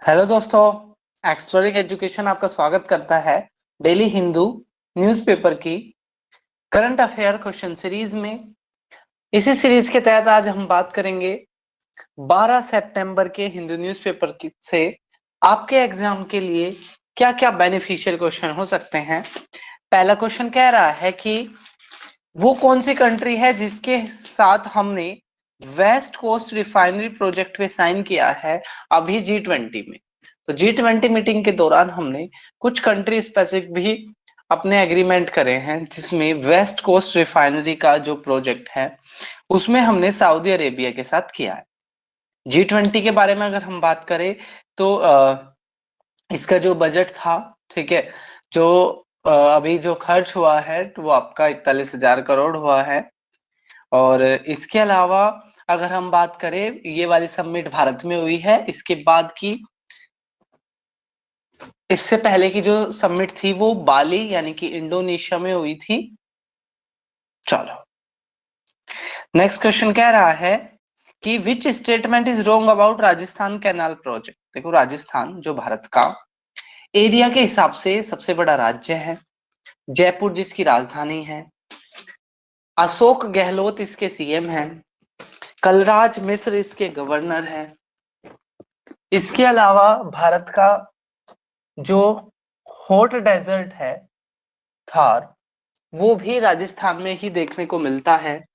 Hello दोस्तों, exploring education आपका स्वागत करता है डेली हिंदू न्यूज़पेपर की करंट अफेयर क्वेश्चन सीरीज में। इसी सीरीज के तहत आज हम बात करेंगे 12 सितंबर के हिंदू न्यूज़पेपर से आपके एग्जाम के लिए क्या क्या बेनिफिशियल क्वेश्चन हो सकते हैं। पहला क्वेश्चन कह रहा है कि वो कौन सी कंट्री है जिसके साथ हमने वेस्ट कोस्ट रिफाइनरी प्रोजेक्ट पे साइन किया है अभी G20 में। तो G20 मीटिंग के दौरान हमने कुछ कंट्री स्पेसिफिक भी अपने एग्रीमेंट करे हैं, जिसमें वेस्ट कोस्ट रिफाइनरी का जो प्रोजेक्ट है उसमें हमने सऊदी अरेबिया के साथ किया है। G20 के बारे में अगर हम बात करें तो इसका जो बजट था, ठीक है, जो अभी जो खर्च हुआ है तो वो आपका 41,000 करोड़ हुआ है। और इसके अलावा अगर हम बात करें, ये वाली समिट भारत में हुई है। इसके बाद की, इससे पहले की जो समिट थी वो बाली यानी कि इंडोनेशिया में हुई थी। चलो, नेक्स्ट क्वेश्चन कह रहा है कि which statement is wrong about Rajasthan canal project. देखो, राजस्थान जो भारत का एरिया के हिसाब से सबसे बड़ा राज्य है, जयपुर जिसकी राजधानी है, अशोक गहलोत इसके सीएम हैं, कलराज मिश्र इसके गवर्नर हैं। इसके अलावा भारत का जो हॉट डेजर्ट है थार, वो भी राजस्थान में ही देखने को मिलता है।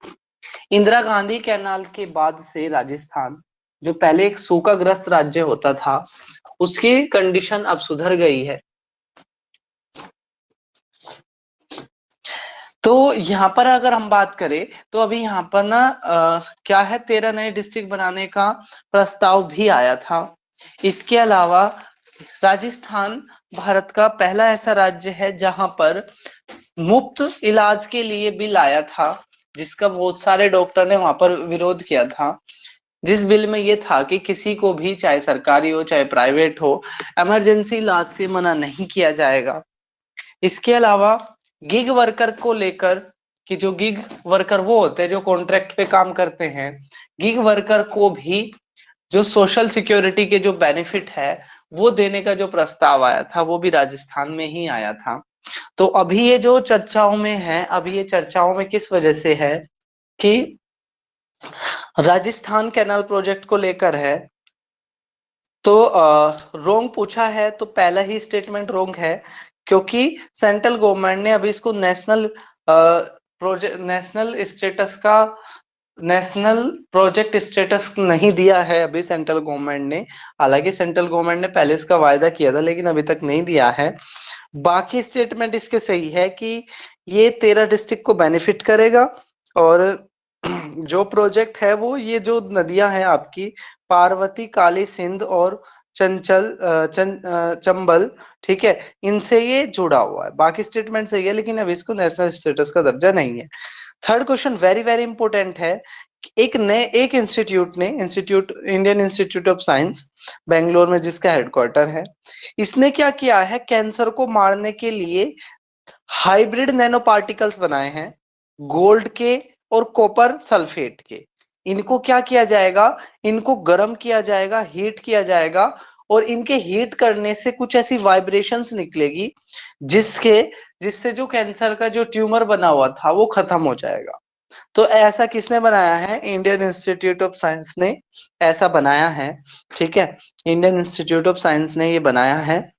इंदिरा गांधी कैनाल के बाद से राजस्थान, जो पहले एक सूखाग्रस्त राज्य होता था, उसकी कंडीशन अब सुधर गई है। तो यहाँ पर अगर हम बात करें तो अभी यहाँ पर ना क्या है, 13 नए डिस्ट्रिक्ट बनाने का प्रस्ताव भी आया था। इसके अलावा राजस्थान भारत का पहला ऐसा राज्य है जहां पर मुफ्त इलाज के लिए बिल आया था, जिसका बहुत सारे डॉक्टर ने वहां पर विरोध किया था। जिस बिल में ये था कि किसी को भी, चाहे सरकारी हो चाहे प्राइवेट हो, इमरजेंसी इलाज से मना नहीं किया जाएगा। इसके अलावा गिग वर्कर को लेकर, कि जो गिग वर्कर वो होते हैं जो कॉन्ट्रैक्ट पे काम करते हैं, गिग वर्कर को भी जो सोशल सिक्योरिटी के जो बेनिफिट है वो देने का जो प्रस्ताव आया था वो भी राजस्थान में ही आया था। तो अभी ये जो चर्चाओं में है, अभी ये चर्चाओं में किस वजह से है कि राजस्थान कैनाल प्रोजेक्ट को लेकर है। तो रोंग पूछा है तो पहला ही स्टेटमेंट रोंग है, क्योंकि सेंट्रल गवर्नमेंट ने अभी इसको national project, national project status नहीं दिया है अभी सेंट्रल गवर्नमेंट ने। हालांकि सेंट्रल गवर्नमेंट ने पहले इसका वायदा किया था लेकिन अभी तक नहीं दिया है। बाकी स्टेटमेंट इसके सही है कि ये 13 डिस्ट्रिक्ट को बेनिफिट करेगा। और जो प्रोजेक्ट है वो, ये जो नदियां हैं आपकी पार्वती, काली सिंध और चंबल, ठीक है, इनसे ये जुड़ा हुआ है। बाकी स्टेटमेंट सही है लेकिन अब इसको नेशनल स्टेटस का दर्जा नहीं है। Third question very very important है। एक institute, Indian institute of science Bangalore में, जिसका हेडक्वार्टर है, इसने क्या किया है, कैंसर को मारने के लिए हाइब्रिड नैनो पार्टिकल्स बनाए हैं, गोल्ड के और कॉपर सल्फेट के। इनको क्या किया जाएगा, इनको गर्म किया जाएगा, हीट किया जाएगा, और इनके हीट करने से कुछ ऐसी वाइब्रेशंस निकलेगी जिसके जिससे जो कैंसर का जो ट्यूमर बना हुआ था वो खत्म हो जाएगा। तो ऐसा किसने बनाया है, इंडियन इंस्टीट्यूट ऑफ साइंस ने ऐसा बनाया है। ठीक है, इंडियन इंस्टीट्यूट ऑफ साइंस ने ये बनाया है,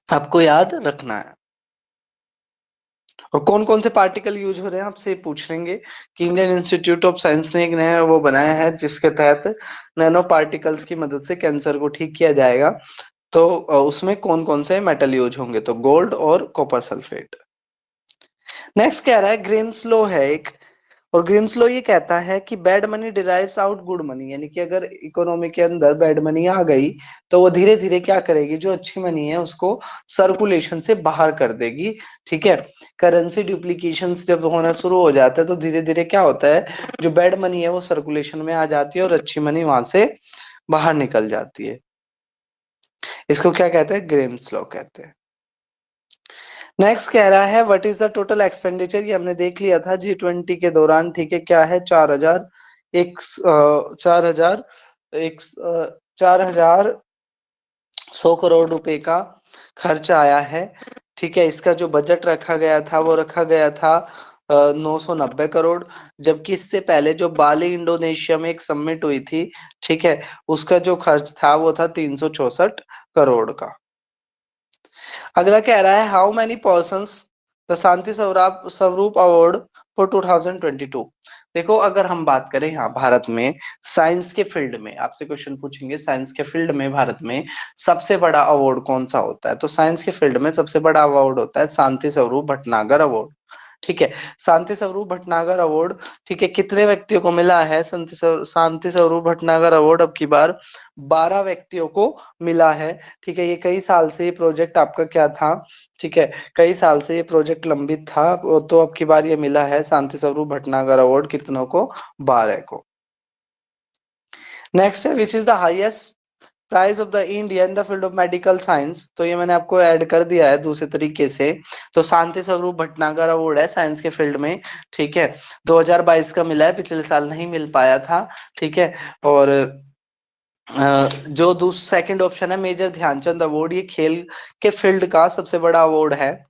आपको याद रखना है। और कौन कौन से पार्टिकल यूज हो रहे हैं आपसे पूछ लेंगे कि इंडियन इंस्टीट्यूट ऑफ साइंस ने एक नया वो बनाया है जिसके तहत नैनो पार्टिकल्स की मदद से कैंसर को ठीक किया जाएगा। तो उसमें कौन कौन से मेटल यूज होंगे, तो गोल्ड और कॉपर सल्फेट। नेक्स्ट कह रहा है ग्रीम्स लॉ है एक, और ग्रीम्स लॉ ये कहता है कि bad money derives out good money, यानी कि अगर इकोनॉमी के अंदर बैड मनी आ गई तो वो धीरे धीरे क्या करेगी, जो अच्छी मनी है उसको सर्कुलेशन से बाहर कर देगी। ठीक है, करेंसी डुप्लीकेशन जब होना शुरू हो जाता है तो धीरे धीरे क्या होता है, जो बैड मनी है वो सर्कुलेशन में आ जाती है और अच्छी मनी वहां से बाहर निकल जाती है। इसको क्या कहते हैं, ग्रीम्स लॉ कहते हैं। नेक्स्ट कह रहा है what is the total expenditure, ये हमने देख लिया था G20 के दौरान। ठीक है, क्या है, 4,000 एक 4,000 एक 4,000 100 करोड़ रुपए का खर्च आया है। ठीक है, इसका जो बजट रखा गया था वो रखा गया था 990 करोड़। जबकि इससे पहले जो बाली इंडोनेशिया में एक समिट हुई थी, ठीक है, उसका जो खर्च था वो था 364 करोड़ का। अगला कह रहा है how many persons the Shanti Swarup award for 2022। देखो, अगर हम बात करें यहाँ भारत में साइंस के फील्ड में, आपसे क्वेश्चन पूछेंगे साइंस के फील्ड में भारत में सबसे बड़ा अवार्ड कौन सा होता है, तो साइंस के फील्ड में सबसे बड़ा अवार्ड होता है शांति स्वरूप भटनागर अवार्ड। ठीक है, शांति स्वरूप भटनागर अवार्ड, ठीक है, कितने व्यक्तियों को मिला है शांति स्वरूप भटनागर अवार्ड? अब की बार 12 व्यक्तियों को मिला है। ठीक है, ये कई साल से ये प्रोजेक्ट आपका क्या था, ठीक है, कई साल से ये प्रोजेक्ट लंबित था, तो अब की बार ये मिला है शांति स्वरूप भटनागर अवार्ड कितनों को? 12 को। नेक्स्ट है which is the highest prize of the India in the field of medical science. तो ये मैंने आपको ऐड कर दिया है दूसरे तरीके से। तो शांति स्वरूप भटनागर अवार्ड है साइंस के फील्ड में। ठीक है, 2022 का मिला है, पिछले साल नहीं मिल पाया था। ठीक है, और जो सेकंड ऑप्शन है मेजर ध्यानचंद अवार्ड, ये खेल के फील्ड का सबसे बड़ा अवार्ड है।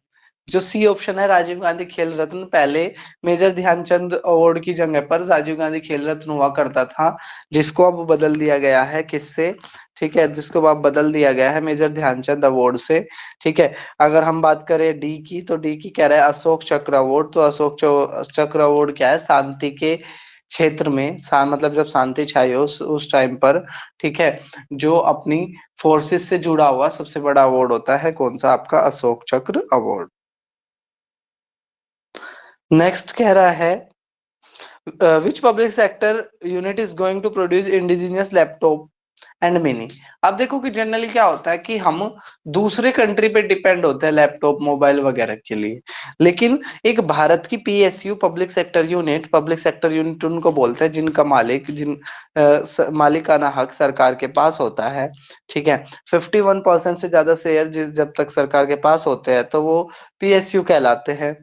जो सी ऑप्शन है राजीव गांधी खेल रत्न, पहले मेजर ध्यानचंद अवार्ड की जगह पर राजीव गांधी खेल रत्न हुआ करता था, जिसको अब बदल दिया गया है किससे? ठीक है, जिसको अब बदल दिया गया है मेजर ध्यानचंद अवार्ड से। ठीक है, अगर हम बात करें डी की, तो डी की कह रहा है अशोक चक्र अवार्ड। तो अशोक चक्र अवार्ड क्या है? शांति के क्षेत्र में मतलब जब शांति छाई हो उस टाइम पर, ठीक है, जो अपनी फोर्सेस से जुड़ा हुआ सबसे बड़ा अवार्ड होता है कौन सा? आपका अशोक चक्र अवार्ड। नेक्स्ट कह रहा है which public sector unit is going to produce indigenous laptop and mini. अब देखो कि जनरली क्या होता है कि हम दूसरे कंट्री पे डिपेंड होते हैं लैपटॉप मोबाइल वगैरह के लिए, लेकिन एक भारत की पीएसयू पब्लिक सेक्टर यूनिट उनको बोलते हैं जिनका मालिकाना हक सरकार के पास होता है। ठीक है, 51% से ज्यादा शेयर जब तक सरकार के पास होते हैं तो वो पीएसयू कहलाते हैं,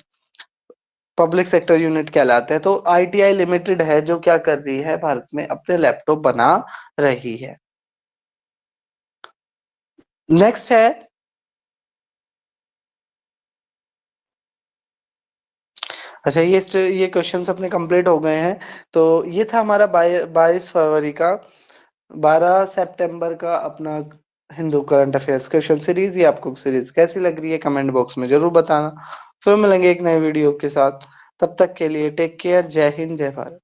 पब्लिक सेक्टर यूनिट कहलाते हैं। तो आईटीआई लिमिटेड है जो क्या कर रही है, भारत में अपने लैपटॉप बना रही है। नेक्स्ट है, अच्छा ये क्वेश्चंस अपने कंप्लीट हो गए हैं। तो ये था हमारा 22 फरवरी का 12 सितंबर का अपना Hindu current affairs question series. ये आपको सीरीज कैसी लग रही है कमेंट बॉक्स में जरूर बताना। फिर मिलेंगे एक नए वीडियो के साथ, तब तक के लिए टेक केयर, जय हिंद जय भारत।